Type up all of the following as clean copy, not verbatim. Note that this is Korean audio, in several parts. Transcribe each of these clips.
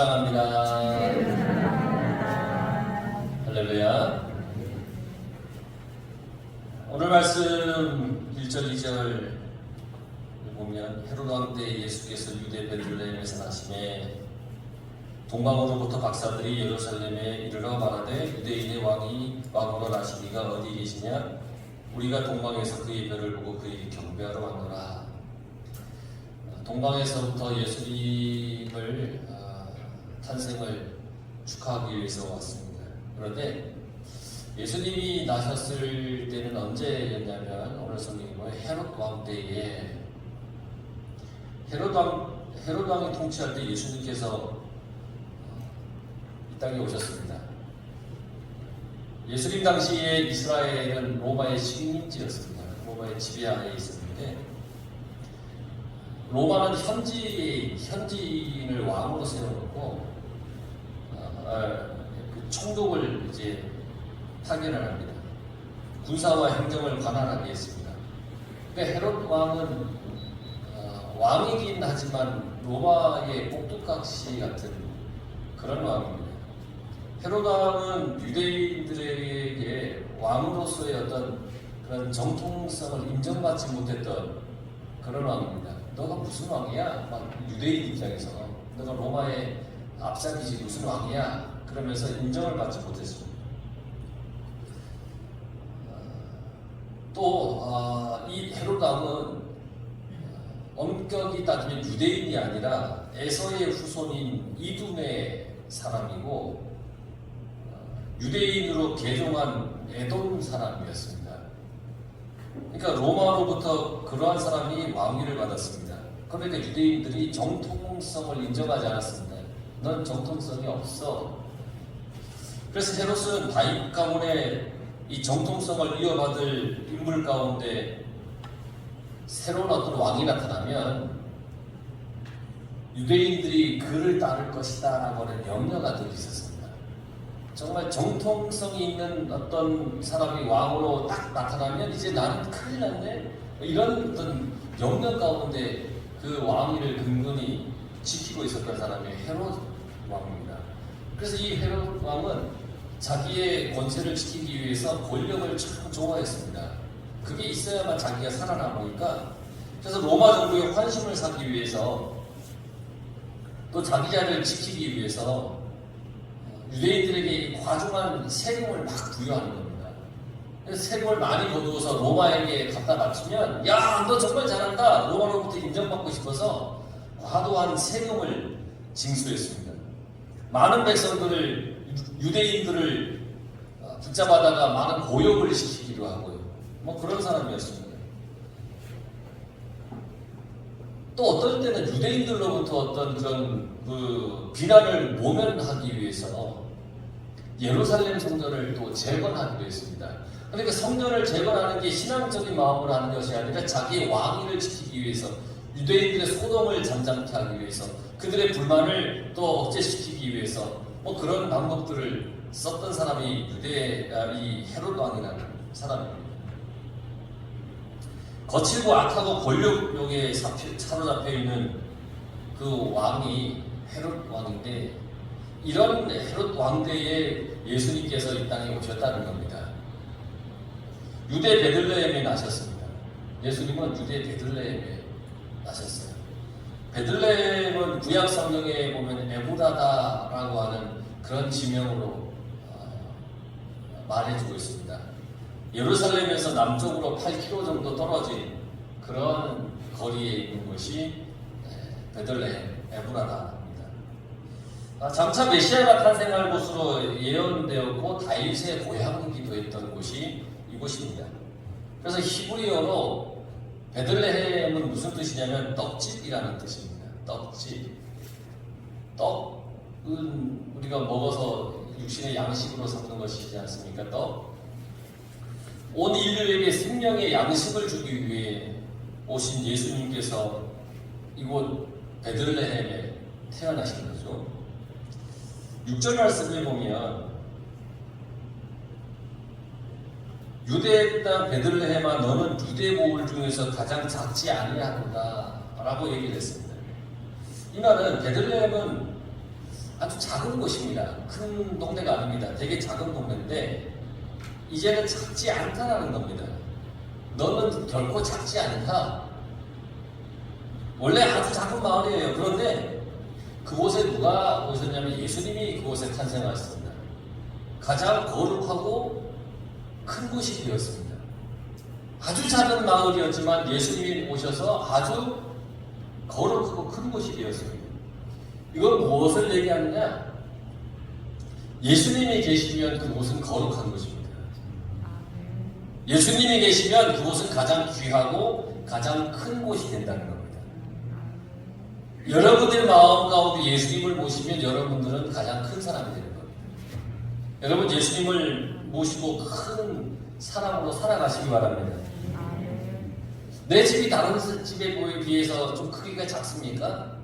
사랑합니다. 할렐루야. 오늘 말씀 1절 2절 보면 헤롯 왕 때 예수께서 유대 베들레헴에서 나심에 동방으로부터 박사들이 예루살렘에 이르러 말하되 유대인의 왕이 왕으로 나신 이가 어디 계시냐? 우리가 동방에서 그의 별을 보고 그에게 경배하러 왔노라. 동방에서부터 예수님을 탄생을 축하하기 위해서 왔습니다. 그런데 예수님이 나셨을 때는 언제였냐면 오늘 성경에 보면 헤롯 왕 때에 헤롯 왕이 통치할 때 예수님께서 이 땅에 오셨습니다. 예수님 당시에 이스라엘은 로마의 식민지였습니다. 로마의 지배하에 있었는데 로마는 현지인을 왕으로 세워놓고 그 총독을 이제 파견을 합니다. 군사와 행정을 관할하게 했습니다. 근데 헤롯 왕은 왕이긴 하지만 로마의 꼭두각시 같은 그런 왕입니다. 헤롯 왕은 유대인들에게 왕으로서의 어떤 그런 정통성을 인정받지 못했던 그런 왕입니다. 너가 무슨 왕이야? 막 유대인 입장에서 너가 로마의 앞사기지 무슨 왕이야? 그러면서 인정을 받지 못했습니다. 또 이 헤롯 왕은 엄격히 따지면 유대인이 아니라 에서의 후손인 이둠의 사람이고 유대인으로 개종한 에돔 사람이었습니다. 그러니까 로마로부터 그러한 사람이 왕위를 받았습니다. 그러니까 유대인들이 정통성을 인정하지 않았습니다. 넌 정통성이 없어. 그래서 헤롯은 다윗 가문의 이 정통성을 이어받을 인물 가운데 새로운 어떤 왕이 나타나면 유대인들이 그를 따를 것이다 라고 하는 염려가 늘 있었습니다. 정말 정통성이 있는 어떤 사람이 왕으로 딱 나타나면 이제 나는 큰일 났네? 이런 어떤 염려 가운데 그 왕위를 근근히 지키고 있었던 사람이 헤롯 왕입니다. 그래서 이 헤롯 왕은 자기의 권세를 지키기 위해서 권력을 참 좋아했습니다. 그게 있어야만 자기가 살아남으니까 그래서 로마 정부의 환심을 사기 위해서 또 자기 자리를 지키기 위해서 유대인들에게 과중한 세금을 막 부여하는 겁니다. 그래서 세금을 많이 거두어서 로마에게 갖다 바치면 야, 너 정말 잘한다. 로마로부터 인정받고 싶어서 과도한 세금을 징수했습니다. 많은 백성들을 유대인들을 붙잡아다가 많은 고역을 시키기도 하고요. 뭐 그런 사람이었습니다. 또 어떤 때는 유대인들로부터 어떤 그런 그 비난을 모면하기 위해서 예루살렘 성전을 또 재건하기도 했습니다. 그러니까 성전을 재건하는 게 신앙적인 마음으로 하는 것이 아니라 자기의 왕위를 지키기 위해서 유대인들의 소동을 잠잠케 하기 위해서 그들의 불만을 또 억제시키기 위해서 뭐 그런 방법들을 썼던 사람이 이 헤롯 왕이라는 사람입니다. 거칠고 악하고 권력욕에 사로잡혀 있는 그 왕이 헤롯 왕인데 이런 헤롯 왕대에 예수님께서 이 땅에 오셨다는 겁니다. 유대 베들레헴에 나셨습니다. 예수님은 유대 베들레헴에 나셨어요. 베들레헴은 구약 성경에 보면 에브라다라고 하는 그런 지명으로 말해주고 있습니다. 예루살렘에서 남쪽으로 8km 정도 떨어진 그런 거리에 있는 것이 베들레헴, 에브라다입니다. 장차 메시아가 탄생할 곳으로 예언되었고 다윗의 고향이기도 했던 곳이 이곳입니다. 그래서 히브리어로 베들레헴은 무슨 뜻이냐면 떡집이라는 뜻입니다. 떡집. 떡은 우리가 먹어서 육신의 양식으로 삼는 것이지 않습니까? 떡. 온 인류에게 생명의 양식을 주기 위해 오신 예수님께서 이곳 베들레헴에 태어나신 거죠. 6절 말씀을 보면 유대 땅 베들레헴아 너는 유대 보울 중에서 가장 작지 아니하도다 라고 얘기를 했습니다. 이 말은 베들레헴은 아주 작은 곳입니다. 큰 동네가 아닙니다. 되게 작은 동네인데 이제는 작지 않다라는 겁니다. 너는 결코 작지 않다. 원래 아주 작은 마을이에요. 그런데 그곳에 누가 오셨냐면 예수님이 그곳에 탄생하셨습니다. 가장 거룩하고 큰 곳이 되었습니다. 아주 작은 마을이었지만 예수님이 오셔서 아주 거룩하고 큰 곳이 되었습니다. 이건 무엇을 얘기하느냐? 예수님이 계시면 그곳은 거룩한 곳입니다. 예수님이 계시면 그곳은 가장 귀하고 가장 큰 곳이 된다는 겁니다. 여러분들 마음 가운데 예수님을 모시면 여러분들은 가장 큰 사람이 되는 겁니다. 여러분 예수님을 모시고 큰 사람으로 살아가시기 바랍니다. 내 집이 다른 집에 비해서 좀 크기가 작습니까?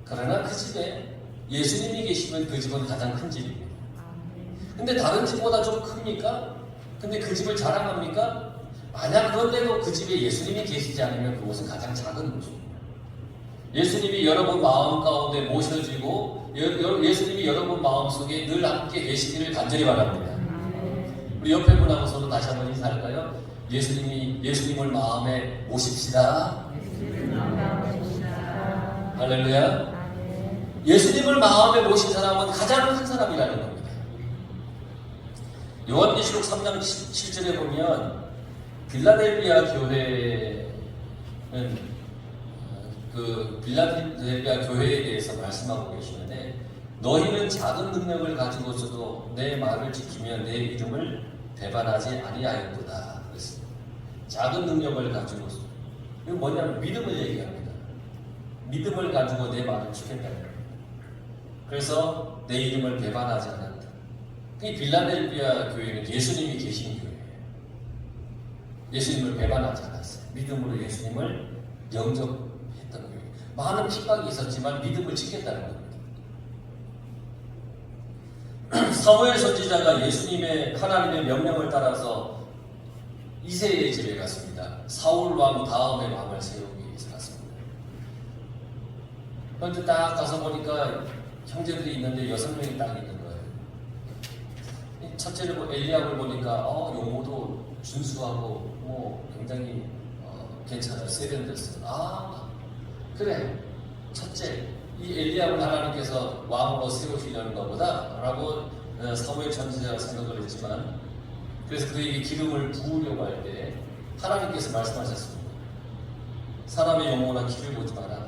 그러나 그 집에 예수님이 계시면 그 집은 가장 큰 집입니다. 근데 다른 집보다 좀 큽니까? 근데 그 집을 자랑합니까? 만약 그런데도 그 집에 예수님이 계시지 않으면 그곳은 가장 작은 곳입니다. 예수님이 여러분 마음 가운데 모셔지고 예수님이 여러분 마음속에 늘 함께 계시기를 간절히 바랍니다. 우리 옆에 분하고서도 다시 한번 인사할까요? 예수님을 마음에 모십시다. 할렐루야. 예수님을 마음에 모신 사람은 가장 큰 사람이라는 겁니다. 요한계시록 3장 7절에 보면 빌라델비아 교회는 그 빌라델비아 교회에 대해서 말씀하고 계시는데 너희는 작은 능력을 가지고서도 내 말을 지키며 내 이름을 배반하지 아니하였도다 그랬습니다. 작은 능력을 가지고서 이거 뭐냐면 믿음을 얘기합니다. 믿음을 가지고 내 말을 지켰다는 겁니다. 그래서 내 이름을 배반하지 않았다. 이 빌라델비아 교회는 예수님이 계신 교회예요. 예수님을 배반하지 않았어요. 믿음으로 예수님을 영접했던 교회. 많은 핍박이 있었지만 믿음을 지켰다는 겁니다. 사무엘 선지자가 예수님의 하나님의 명령을 따라서 이새의 집에 갔습니다. 사울 왕 다음에 왕을 세우기 위해서 갔습니다. 그런데 딱 가서 보니까 형제들이 있는데 6명이 딱 있는 거예요. 첫째로 엘리압을 보니까 용모도 준수하고 굉장히 괜찮아요. 세련됐어요. 그래 첫째 이 엘리압을 하나님께서 왕으로 세우시려는 것보다 라고 사무엘 선지자가 생각을 했지만 그래서 그에게 기름을 부으려고 할 때 하나님께서 말씀하셨습니다. 사람의 영혼아 길을 보지 마라.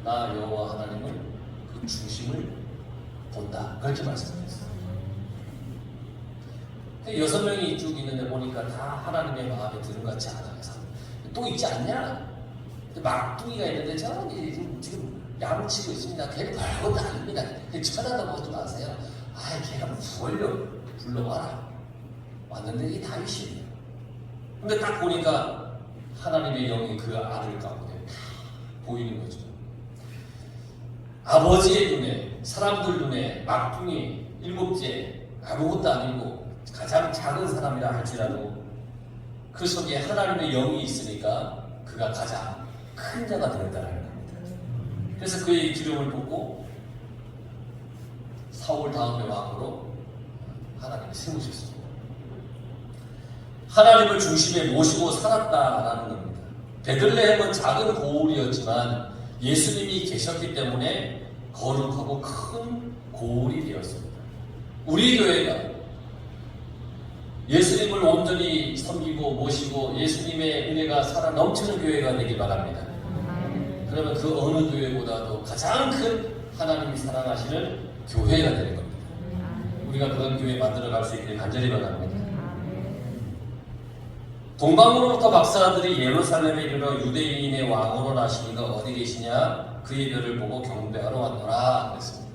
나 여호와 하나님은 그 중심을 본다. 그렇게 말씀하셨어요. 6명이 쭉 있는데 보니까 다 하나님의 마음에 드는 것 같지 않아요. 또 있지 않냐? 막둥이가 있는데 저기 지금 양치고 있습니다. 걔는 별것도 아닙니다. 쳐다도 보지 마세요. 걔가 불러와라. 왔는데 이 다윗이에요. 근데 딱 보니까 하나님의 영이 그 아들 가운데 다 보이는 거죠. 아버지의 눈에, 사람들 눈에 막둥이 7째 아무것도 아니고 가장 작은 사람이라 할지라도 그 속에 하나님의 영이 있으니까 그가 가장 큰 자가 되었다는 겁니다. 그래서 그의 기름을 붓고 사울 다음의 왕으로 하나님이 세우셨습니다. 하나님을 중심에 모시고 살았다라는 겁니다. 베들레헴은 작은 고을이었지만 예수님이 계셨기 때문에 거룩하고 큰 고을이 되었습니다. 우리 교회가 예수님을 온전히 섬기고 모시고 예수님의 은혜가 살아 넘치는 교회가 되길 바랍니다. 그러면 그 어느 교회보다도 가장 큰 하나님이 사랑하시는 교회가 되는 겁니다. 우리가 그런 교회 만들어갈 수 있기를 간절히 바랍니다. 동방으로부터 박사들이 예루살렘에 이르러 유대인의 왕으로 나시니가 어디 계시냐? 그의 별을 보고 경배하러 왔노라 그랬습니다.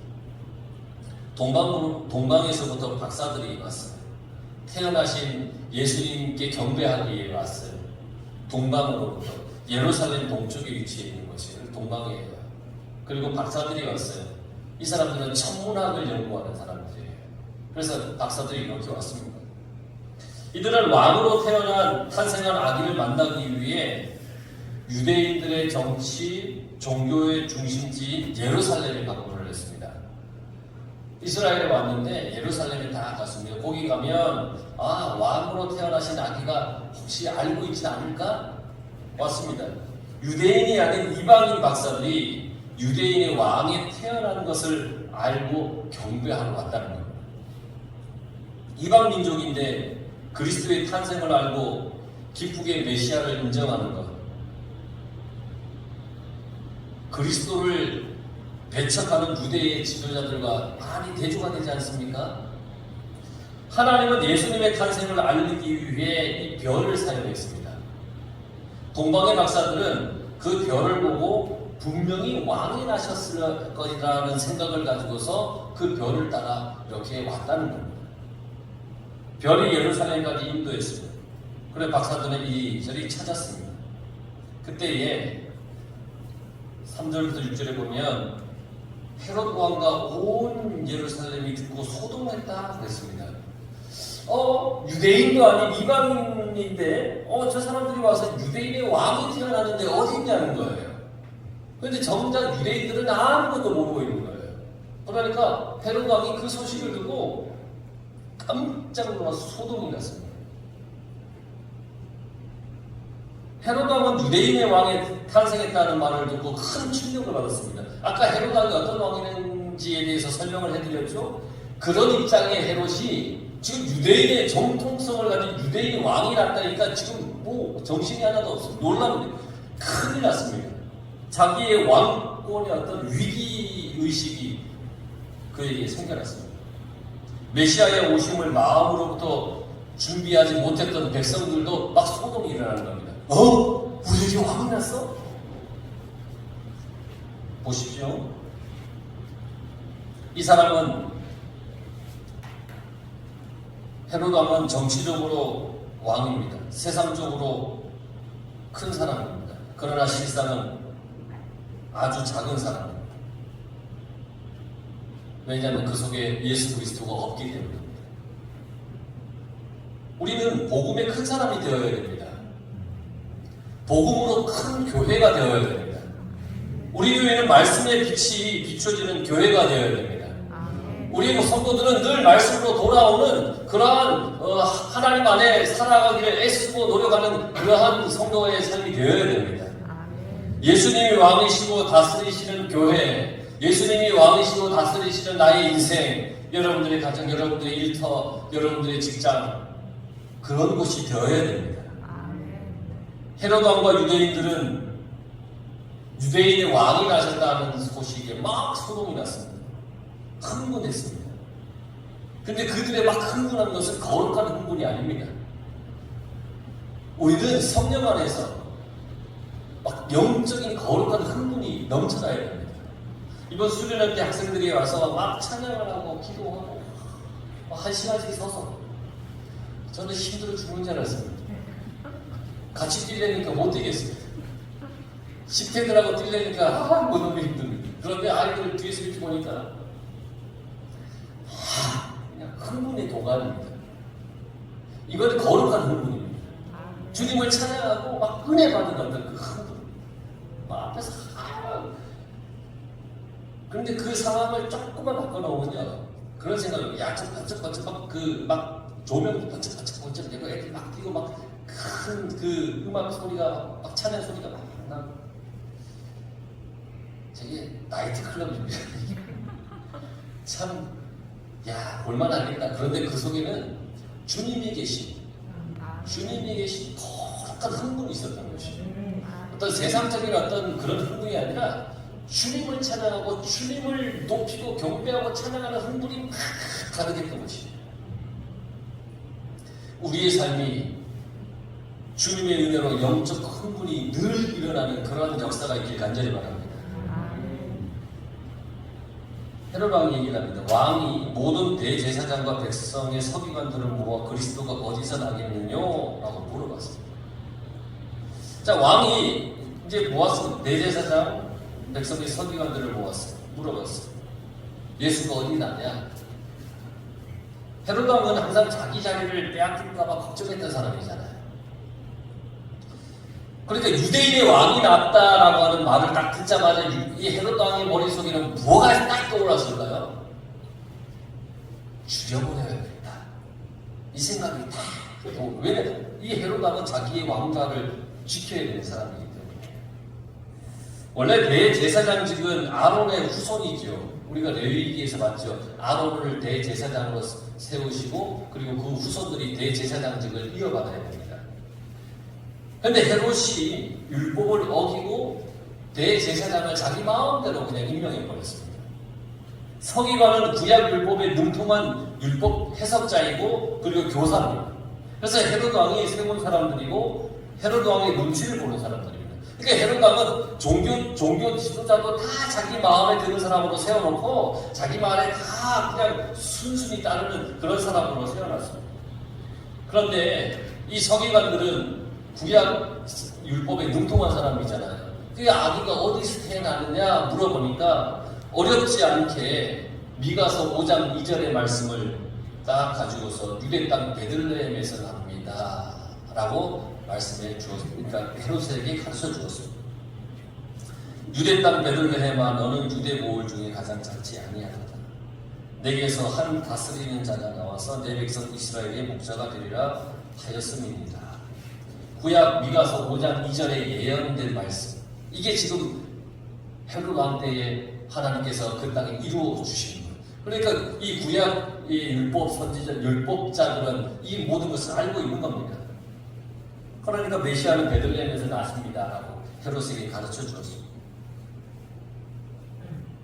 동방에서부터 박사들이 왔어요. 태어나신 예수님께 경배하기 위해 왔어요. 동방으로부터 예루살렘 동쪽에 위치해 있는 것이 동방이에요. 그리고 박사들이 왔어요. 이 사람들은 천문학을 연구하는 사람들이에요. 그래서 박사들이 이렇게 왔습니다. 이들은 왕으로 탄생한 아기를 만나기 위해 유대인들의 정치, 종교의 중심지인 예루살렘에 방문을 했습니다. 이스라엘에 왔는데 예루살렘에 다 갔습니다. 거기 가면 왕으로 태어나신 아기가 혹시 알고 있지 않을까? 왔습니다. 유대인이 아닌 이방인 박사들이 유대인의 왕이 태어난 것을 알고 경배하러 왔다는 겁니다. 이방 민족인데 그리스도의 탄생을 알고 기쁘게 메시아를 인정하는 것, 그리스도를 배척하는 유대의 지도자들과 많이 대조가 되지 않습니까? 하나님은 예수님의 탄생을 알리기 위해 이 별을 사용했습니다. 동방의 박사들은 그 별을 보고 분명히 왕이 나셨을 것이라는 생각을 가지고서 그 별을 따라 이렇게 왔다는 겁니다. 별이 예루살렘까지 인도했습니다. 그래 박사들은 이리저리 찾았습니다. 그때에 3절부터 6절에 보면 헤롯 왕과 온 예루살렘이 듣고 소동했다 그랬습니다. 유대인도 아닌 이방인인데 저 사람들이 와서 유대인의 왕이 태어나는데 어디 있냐는 거예요. 그런데 정작 유대인들은 아무것도 모르고 있는 거예요. 그러니까 헤롯 왕이 그 소식을 듣고 깜짝 놀라서 소동이 났습니다. 헤롯 왕은 유대인의 왕에 탄생했다는 말을 듣고 큰 충격을 받았습니다. 아까 헤롯 왕이 어떤 왕이었는지에 대해서 설명을 해드렸죠. 그런 입장의 헤롯이 지금 유대인의 정통성을 가진 유대인 왕이 났다니까 지금 뭐 정신이 하나도 없어요. 놀라면 큰일 났습니다. 자기의 왕권의 어떤 위기의식이 그에게 생겨났습니다. 메시아의 오심을 마음으로부터 준비하지 못했던 백성들도 막 소동이 일어나는 겁니다. 우리에게 왕이 났어? 보십시오. 이 사람은 헤롯 왕은 정치적으로 왕입니다. 세상적으로 큰 사람입니다. 그러나 실상은 아주 작은 사람입니다. 왜냐하면 그 속에 예수 그리스도가 없기 때문입니다. 우리는 복음의 큰 사람이 되어야 됩니다. 복음으로 큰 교회가 되어야 됩니다. 우리 교회는 말씀의 빛이 비춰지는 교회가 되어야 됩니다. 우리 성도들은 늘 말씀으로 돌아오는 그러한 하나님 안에 살아가기를 애쓰고 노력하는 그러한 성도의 삶이 되어야 됩니다. 예수님이 왕이시고 다스리시는 교회, 예수님이 왕이시고 다스리시는 나의 인생, 여러분들의 가정, 여러분들의 일터, 여러분들의 직장, 그런 곳이 되어야 됩니다. 헤롯 왕과 유대인들은 유대인의 왕이 나셨다는 소식에 막 소동이 났습니다. 흥분했습니다. 근데 그들의 막 흥분한 것은 거룩한 흥분이 아닙니다. 우리는 성령 안에서 막 영적인 거룩한 흥분이 넘쳐나야 됩니다. 이번 수련회 때 학생들이 와서 막 찬양을 하고 기도하고 한 시간씩 서서 저는 힘들어 죽는 줄 알았습니다. 같이 뛰려니까 못 뛰겠습니다. 10대들하고 뛰려니까 너무 힘듭니다. 그런데 아이들 뒤에서 이렇게 보니까 그냥 흥분의 도가니입니다. 이건 거룩한 흥분입니다. 주님을 찬양하고 막 은혜 받는 어떤 그 흥분. 막 앞에서 그런데 그 상황을 조금만 바꿔놓으면요, 그런 생각을 번쩍번쩍 막 조명이 번쩍번쩍 되고 애들 막 뛰고 막 큰 그 음악 소리가 막 찬양 소리가 막 나고 저게 나이트 클럽입니다. 참 볼만하겠다. 그런데 그 속에는 주님이 계신 거룩한 흥분이 있었던 것이죠. 어떤 세상적인 어떤 그런 흥분이 아니라 주님을 찬양하고 주님을 높이고 경배하고 찬양하는 흥분이 막 가득했던 것이죠. 우리의 삶이 주님의 은혜로 영적 흥분이 늘 일어나는 그러한 역사가 있길 간절히 바랍니다. 헤롯 왕이 얘기를 합니다. 왕이 모든 대제사장과 백성의 서기관들을 모아 그리스도가 어디서 나겠느냐? 라고 물어봤습니다. 자, 왕이 이제 모았습니다. 대제사장, 백성의 서기관들을 모았어요. 물어봤어요. 예수가 어디 나냐? 헤롯 왕은 항상 자기 자리를 빼앗길까봐 걱정했던 사람이잖아요. 그러니까 유대인의 왕이 났다라고 하는 말을 딱 듣자마자 이 헤롯 왕의 머릿속에는 뭐가 딱 떠올랐을까요? 죽여버려야겠다. 이 생각이 다 왜? 이 헤롯 왕은 자기의 왕좌를 지켜야 되는 사람이기 때문에. 원래 대제사장직은 아론의 후손이죠. 우리가 레위기에서 봤죠. 아론을 대제사장으로 세우시고 그리고 그 후손들이 대제사장직을 이어받아야 됩니다. 그런데 헤롯이 율법을 어기고 대제사장을 자기 마음대로 그냥 임명해 버렸습니다. 서기관은 구약 율법에 능통한 율법 해석자이고 그리고 교사입니다. 그래서 헤롯 왕이 세운 사람들이고 헤롯 왕의 눈치를 보는 사람들입니다. 그러니까 헤롯 왕은 종교 지도자도 다 자기 마음에 드는 사람으로 세워놓고 자기 말에 다 그냥 순순히 따르는 그런 사람으로 세워놨습니다. 그런데 이 서기관들은 구약 율법에 능통한 사람이잖아요. 그 아기가 어디서 태어나느냐 물어보니까 어렵지 않게 미가서 5장 2절의 말씀을 딱 가지고서 유대 땅 베들레헴에서 납니다 라고 말씀해 주었습니다. 그러니까 헤롯에게 가르쳐 주었습니다. 유대 땅 베들레헴아 너는 유대 모을 중에 가장 작지 아니하다. 내게서 한 다스리는 자가 나와서 내 백성 이스라엘의 목자가 되리라 하였음입니다. 구약 미가서 5장 2절에 예언된 말씀, 이게 지금 헤롯 왕 때에 하나님께서 그 땅에 이루어 주신 거예요. 그러니까 이 구약 이 율법 선지자 율법자들은 이 모든 것을 알고 있는 겁니다. 그러니까 메시아는 베들레헴에서 나십니다라고 헤롯에게 가르쳐 주었습니다.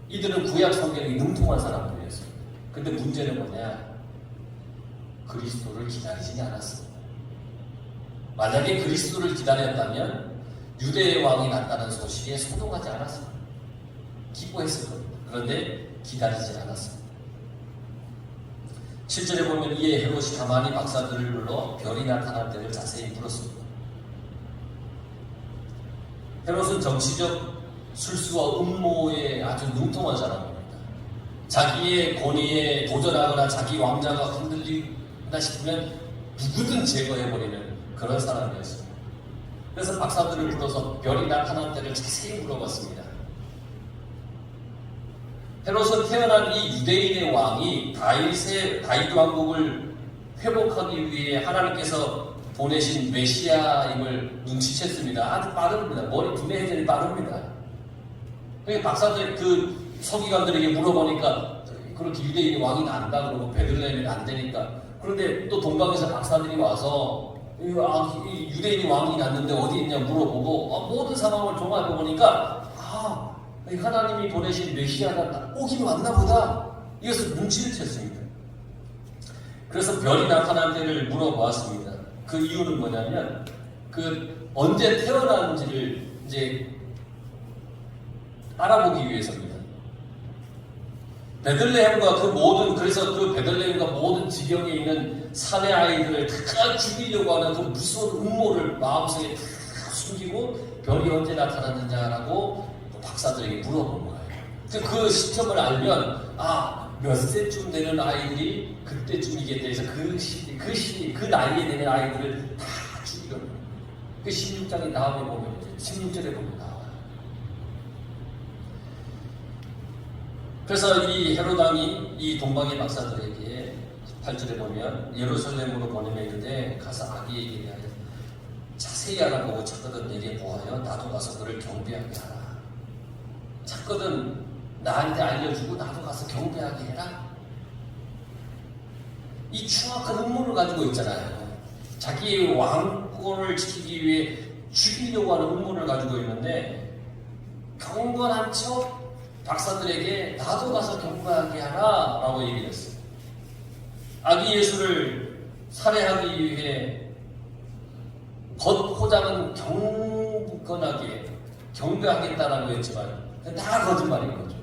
이들은 구약 성경이 능통한 사람들이었어요. 근데 문제는 뭐냐? 그리스도를 기다리지 않았습니다. 만약에 그리스도를 기다렸다면 유대의 왕이 났다는 소식에 소동하지 않았습니다. 기뻐했을 겁니다. 그런데 기다리지 않았습니다. 7절에 보면 이에 헤롯이 가만히 박사들을 불러 별이 나타날 때를 자세히 물었습니다. 헤롯은 정치적 술수와 음모에 아주 능통한 사람입니다. 자기의 권위에 도전하거나 자기 왕자가 흔들린다 싶으면 누구든 제거해버리는 그런 사람이었습니다. 그래서 박사들을 불러서 별이 나타난 때를 자세히 물어봤습니다. 헤롯은 태어난 이 유대인의 왕이 다윗 왕국을 회복하기 위해 하나님께서 보내신 메시아임을 눈치챘습니다. 아주 빠릅니다. 머리 두뇌 회전이 빠릅니다. 그러니까 박사들 그 서기관들에게 물어보니까 그렇게 유대인이 왕이 난다 그러고 베들레헴이 안 되니까. 그런데 또 동방에서 박사들이 와서 이 유대인이 왕이 났는데 어디 있냐 물어보고 모든 상황을 종합해 보니까 하나님이 보내신 메시아가 오긴 왔나 보다. 이것을 눈치를 챘습니다. 그래서 별이 나타난 때를 물어보았습니다. 그 이유는 뭐냐면 그 언제 태어났는지를 이제 알아보기 위해서입니다. 베들레헴과 그래서 그 베들레헴과 모든 지경에 있는 사내 아이들을 다 죽이려고 하는 그 무서운 음모를 마음속에 다 숨기고 별이 언제 나타났느냐라고 박사들에게 물어본 거예요. 그 시점을 알면 몇 세쯤 되는 아이들이 그때쯤이겠다 해서 그 나이에 되는 아이들을 다 죽이려고. 그 16장의 다음에 보면 16절에 보면 나와요. 그래서 이 헤롯 왕이 이 동방의 박사들에게 8절에 보면 예루살렘으로 보내며 이르되 가서 아기에게 대하여 자세히 알아보고 찾거든 내게 보하여 나도 가서 그를 경배하게 하라. 찾거든 나한테 알려주고 나도 가서 경배하게 해라. 이 추악한 음모를 가지고 있잖아요. 자기의 왕권을 지키기 위해 죽이려고 하는 음모를 가지고 있는데 경건한 척 박사들에게 나도 가서 경배하게 하라 라고 얘기를 했어요. 아기 예수를 살해하기 위해 겉포장은 경건하게 경배하겠다라고 했지만 다 거짓말인 거죠.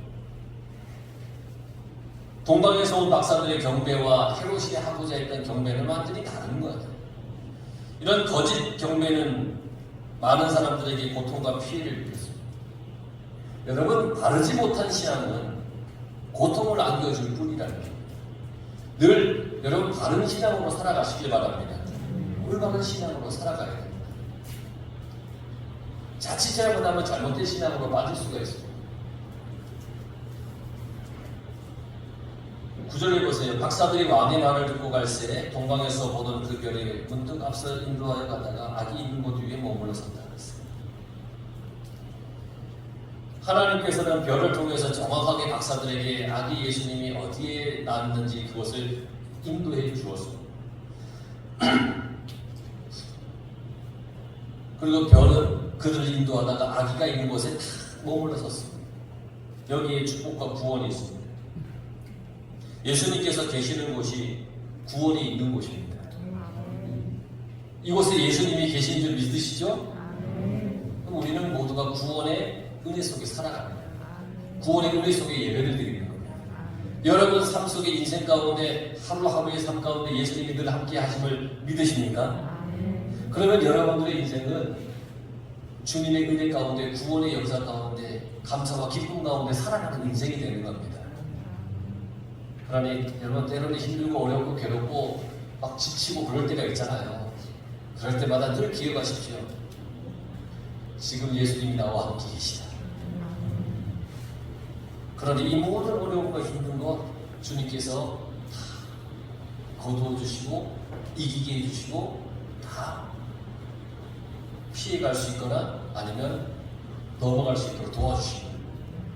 동방에서 온 박사들의 경배와 헤롯이 하고자 했던 경배는 완전히 다른 거예요. 이런 거짓 경배는 많은 사람들에게 고통과 피해를 입혔습니다. 여러분, 바르지 못한 신앙은 고통을 안겨줄 뿐이라는 거예요. 늘 여러분 바른 신앙으로 살아가시길 바랍니다. 올바른 신앙으로 살아가야 됩니다. 자칫 잘못하면 잘못된 신앙으로 빠질 수가 있습니다. 9절에 보세요. 박사들이 왕의 말을 듣고 갈새 동방에서 보던 그 별이 문득 앞서 인도하여 가다가 악이 있는 곳 위에 머물러 선다 그랬어요. 하나님께서는 별을 통해서 정확하게 박사들에게 아기 예수님이 어디에 낳았는지 그것을 인도해 주었습니다. 그리고 별은 그들을 인도하다가 아기가 있는 곳에 탁 머물러 섰습니다. 여기에 축복과 구원이 있습니다. 예수님께서 계시는 곳이 구원이 있는 곳입니다. 이곳에 예수님이 계신 줄 믿으시죠? 그럼 우리는 모두가 구원의 은혜 속에 살아갑니다. 구원의 은혜 속에 예배를 드리는 겁니다. 여러분 삶 속에 인생 가운데 하루하루의 삶 가운데 예수님이 늘 함께 하심을 믿으십니까? 그러면 여러분들의 인생은 주님의 은혜 가운데 구원의 역사 가운데 감사와 기쁨 가운데 살아가는 인생이 되는 겁니다. 그러니 여러분 때로는 힘들고 어렵고 괴롭고 막 지치고 그럴 때가 있잖아요. 그럴 때마다 늘 기억하십시오. 지금 예수님이 나와 함께 계시다. 그러니 이 모든 어려움과 힘든 것 주님께서 다 거두어 주시고 이기게 해주시고 다 피해갈 수 있거나 아니면 넘어갈 수 있도록 도와주시고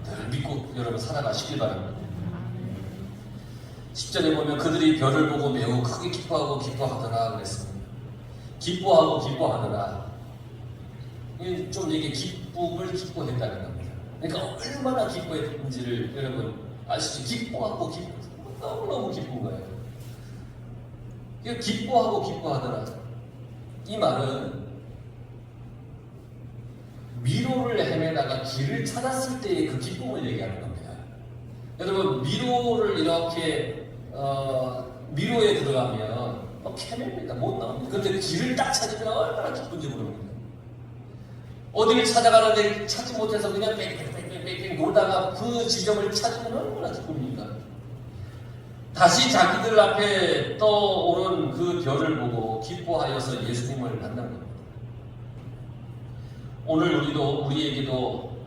늘 믿고 여러분 살아가시길 바랍니다. 10절에 보면 그들이 별을 보고 매우 크게 기뻐하고 기뻐하더라 그랬습니다. 기뻐하고 기뻐하더라. 좀 이게 기쁨을 기뻐했다는 겁니다. 그러니까 얼마나 기뻐했는지를 여러분 아시죠? 기뻐하고 너무너무 기쁜 거예요. 기뻐하고 기뻐하더라. 이 말은 미로를 헤매다가 길을 찾았을 때의 그 기쁨을 얘기하는 겁니다. 여러분 미로를 이렇게 미로에 들어가면 헤맵니다. 못 나옵니다. 그런데 길을 딱 찾으면 얼마나 기쁜지 모릅니다. 어디를 찾아가는데 찾지 못해서 그냥 뺑뺑뺑뺑뺑 놀다가 그 지점을 찾으면 얼마나 기쁩니까? 다시 자기들 앞에 떠오른 그 별을 보고 기뻐하여서 예수님을 만난 겁니다. 오늘 우리에게도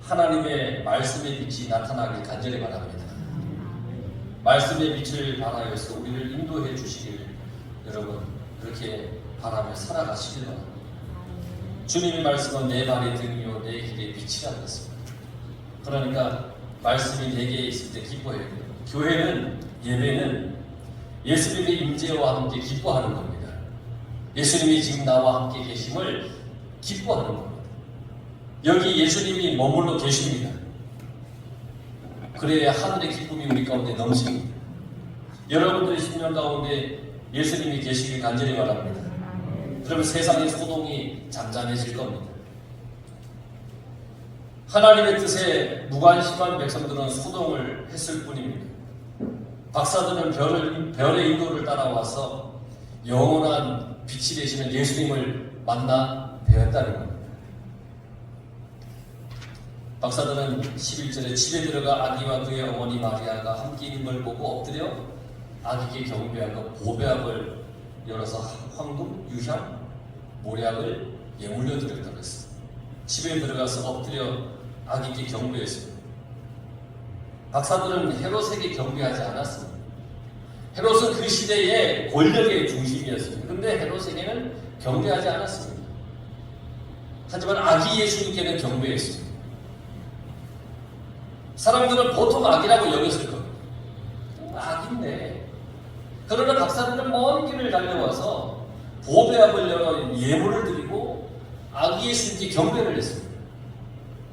하나님의 말씀의 빛이 나타나길 간절히 바랍니다. 말씀의 빛을 발하여서 우리를 인도해 주시길 여러분 그렇게 바라며 살아가시길 바랍니다. 주님의 말씀은 내 발의 등이요 내 길의 빛이라 그랬습니다. 그러니까 말씀이 내게 있을 때 기뻐해야 돼요. 교회는 예배는 예수님의 임재와 함께 기뻐하는 겁니다. 예수님이 지금 나와 함께 계심을 기뻐하는 겁니다. 여기 예수님이 머물러 계십니다. 그래야 하늘의 기쁨이 우리 가운데 넘칩니다. 여러분들의 심령 가운데 예수님이 계시길 간절히 바랍니다. 그러면 세상의 소동이 잠잠해질 겁니다. 하나님의 뜻에 무관심한 백성들은 소동을 했을 뿐입니다. 박사들은 별의 인도를 따라와서 영원한 빛이 되시는 예수님을 만나 배웠다는 겁니다. 박사들은 11절에 집에 들어가 아기와 그의 어머니 마리아가 함께 있는 걸 보고 엎드려 아기께 경배하고 보배압을 열어서 황금, 유향, 모략을 예물려 드렸다고 했습니다. 집에 들어가서 엎드려 아기께 경배했습니다. 박사들은 헤롯에게 경배하지 않았습니다. 헤롯은 그 시대의 권력의 중심이었습니다. 그런데 헤롯에게는 경배하지 않았습니다. 하지만 아기 예수님께는 경배했습니다. 사람들은 보통 아기라고 여겼을 겁니다. 아기인데. 그러나 박사들은 먼 길을 달려와서 보배압을 열어 예물을 드리고 아기 예수님께 경배를 했습니다.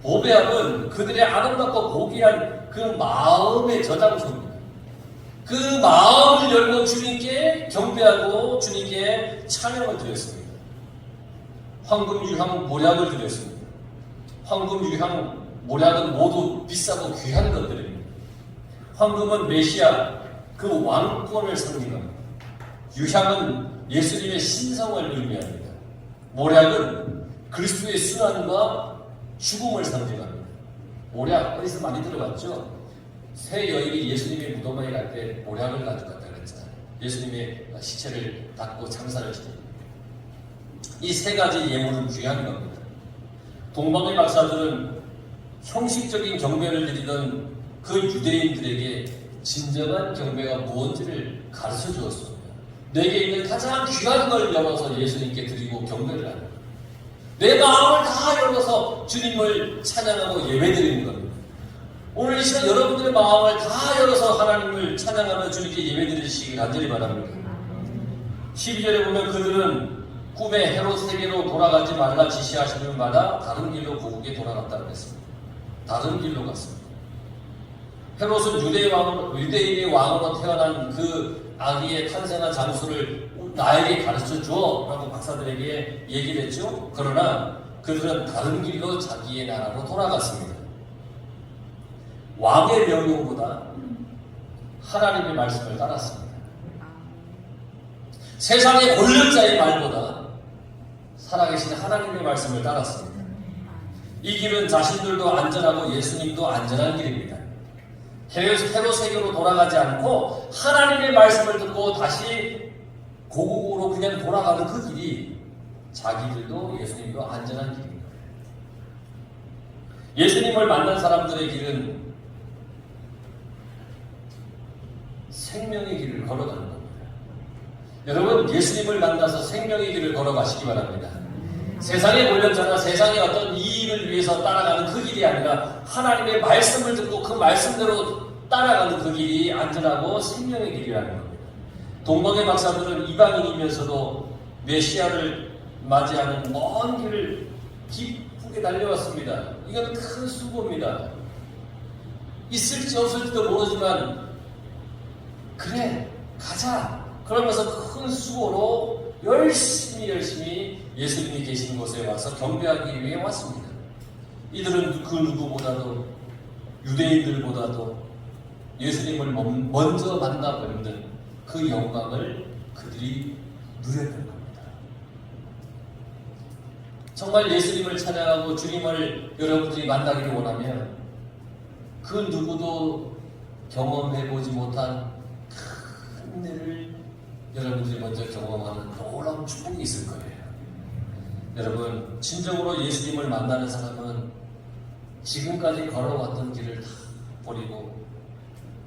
보배압은 그들의 아름답고 고귀한 그 마음의 저장소입니다. 그 마음을 열고 주님께 경배하고 주님께 찬양을 드렸습니다. 황금, 유향, 모략을 드렸습니다. 황금, 유향, 모략은 모두 비싸고 귀한 것들입니다. 황금은 메시아 그 왕권을 상징합니다. 유향은 예수님의 신성을 의미합니다. 모략은 그리스도의 순환과 죽음을 상징합니다. 모략 어디서 많이 들어봤죠? 새 여인이 예수님의 무덤에 갈 때 모략을 가져갔다 그랬잖아요. 예수님의 시체를 닦고 장사를 시킵니다. 이 세 가지 예물은 귀한 겁니다. 동방의 박사들은 형식적인 경배를 드리던 그 유대인들에게 진정한 경배가 무엇인지를 가르쳐 주었습니다. 내게 있는 가장 귀한 걸 열어서 예수님께 드리고 경배를 하는 거예요. 내 마음을 다 열어서 주님을 찬양하고 예배드리는 겁니다. 오늘 이 시간 여러분들의 마음을 다 열어서 하나님을 찬양하며 주님께 예배드리시기 간절히 바랍니다. 12절에 보면 그들은 꿈에 헤롯에게로 돌아가지 말라 지시하시는 마다 다른 길로 고국에 돌아갔다고 했습니다. 다른 길로 갔습니다. 헤롯은 유대인의 왕으로 태어난 그 아기의 탄생한 장소를 나에게 가르쳐 주어 라고 박사들에게 얘기를 했죠. 그러나 그들은 다른 길로 자기의 나라로 돌아갔습니다. 왕의 명령보다 하나님의 말씀을 따랐습니다. 세상의 권력자의 말보다 살아계신 하나님의 말씀을 따랐습니다. 이 길은 자신들도 안전하고 예수님도 안전한 길입니다. 헤롯에게로 돌아가지 않고 하나님의 말씀을 듣고 다시 고국으로 그냥 돌아가는 그 길이 자기들도 예수님도 안전한 길입니다. 예수님을 만난 사람들의 길은 생명의 길을 걸어가는 겁니다. 여러분, 예수님을 만나서 생명의 길을 걸어가시기 바랍니다. 세상의 권력자나 세상의 어떤 이익을 위해서 따라가는 그 길이 아니라 하나님의 말씀을 듣고 그 말씀대로 따라가는 그 길이 안전하고 생명의 길이라는 겁니다. 동방의 박사들은 이방인이면서도 메시아를 맞이하는 먼 길을 기쁘게 달려왔습니다. 이건 큰 수고입니다. 있을지 없을지도 모르지만 그래 가자 그러면서 큰 수고로 열심히 예수님이 계신 곳에 와서 경배하기 위해 왔습니다. 이들은 그 누구보다도 유대인들보다도 예수님을 먼저 만나뵙는 그 영광을 그들이 누렸던 겁니다. 정말 예수님을 찬양하고 주님을 여러분들이 만나기를 원하면 그 누구도 경험해보지 못한 큰 일을 여러분들이 먼저 경험하는 놀라운 축복이 있을 거예요. 여러분, 진정으로 예수님을 만나는 사람은 지금까지 걸어왔던 길을 다 버리고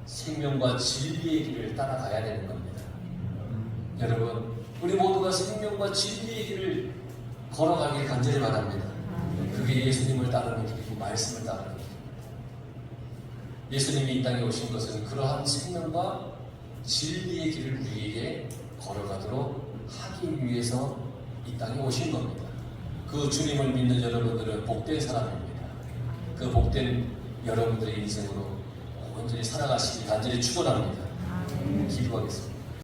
생명과 진리의 길을 따라가야 되는 겁니다. 여러분, 우리 모두가 생명과 진리의 길을 걸어가길 간절히 바랍니다. 그게 예수님을 따르는 길이고 말씀을 따르는 길입니다. 예수님이 이 땅에 오신 것은 그러한 생명과 진리의 길을 우리에게 걸어가도록 하기 위해서 이 땅에 오신 겁니다. 그 주님을 믿는 여러분들은 복된 사람입니다. 그 복된 여러분들의 인생으로 온전히 살아가시기 간절히 축원합니다. 기도하겠습니다.